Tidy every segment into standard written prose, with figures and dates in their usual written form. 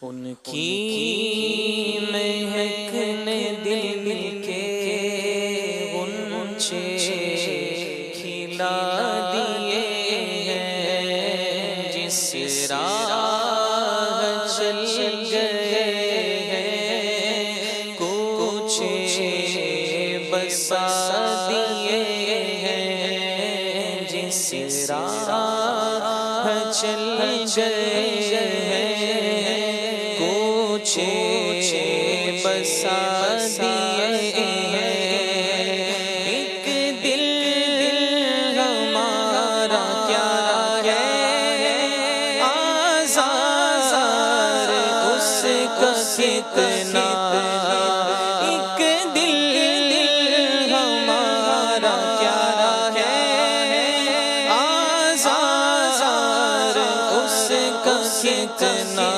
ان کی مہکنے دل کے غنچے کھلا دیے ہیں، جس راہ چل گئے ہیں کوچے بسا دیے ہیں، جس راہ چل گئے بسا دیے ہیں۔ ایک دل ہمارا کیا ہے آزار اس کا کتنا، ایک دل ہمارا کیا ہے آزار اس کا کتنا،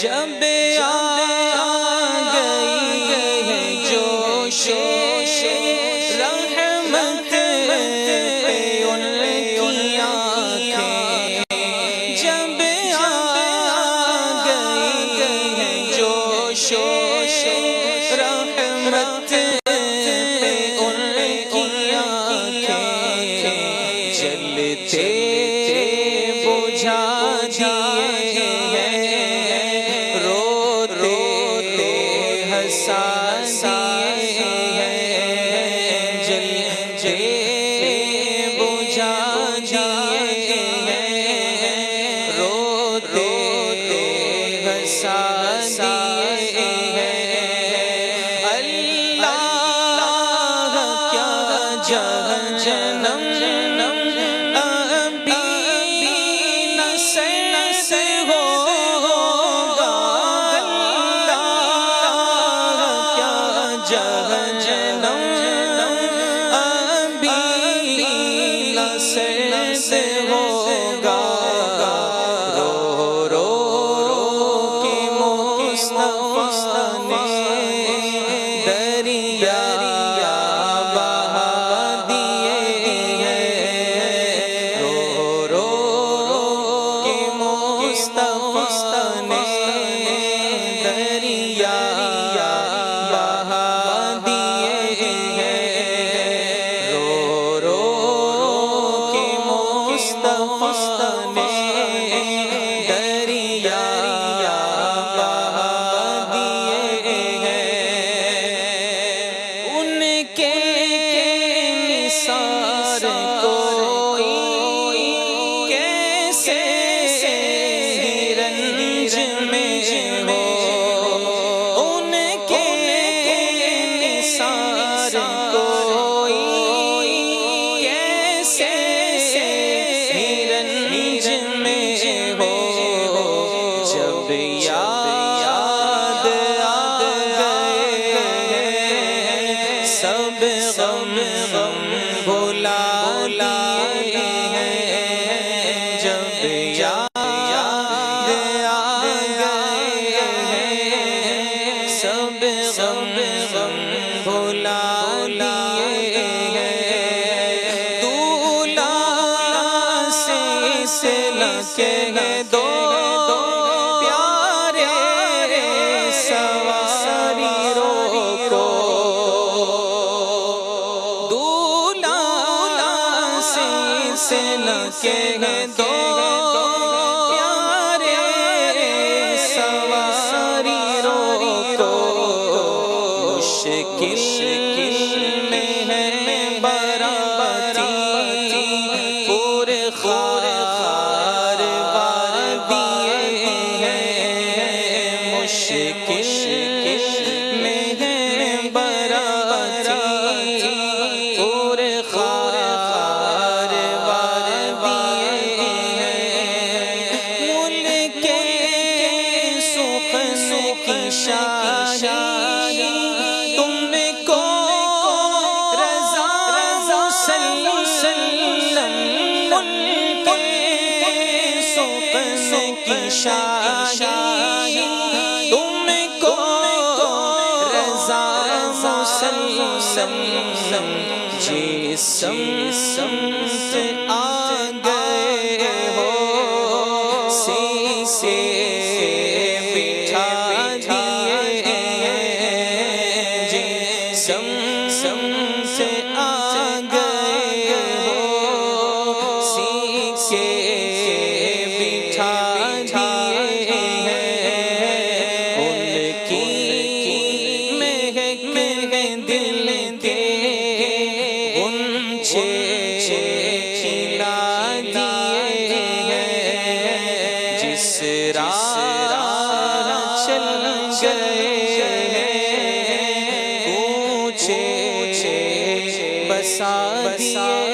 جب آ گئی ہے جوش رحمت پہ ان کی آنکھیں، جب آ گئی ہے جوش رحمت پہ ان کی آنکھیں، جلتے بجھا دیے غم سے نہ کہہ دو پیارے سواری روکو، مشکل میں ہے براتی پورے خار وادی ہے، مشکل میں ہے براتی پورے خار وادی ہے، ملک سخن کی شاہی تم کو رضا مسلم، ملک سخن کی شاہی تم کو رضا مسلم، جس سمت آ گئے ہو سیسے بٹھا دیے، جس سمت آ گئے ہو سیسے بٹھا دیے، ان کی مہک دل کے غنچے کھلا دیے، جس راہ چل گئے کوچے بسا دیے،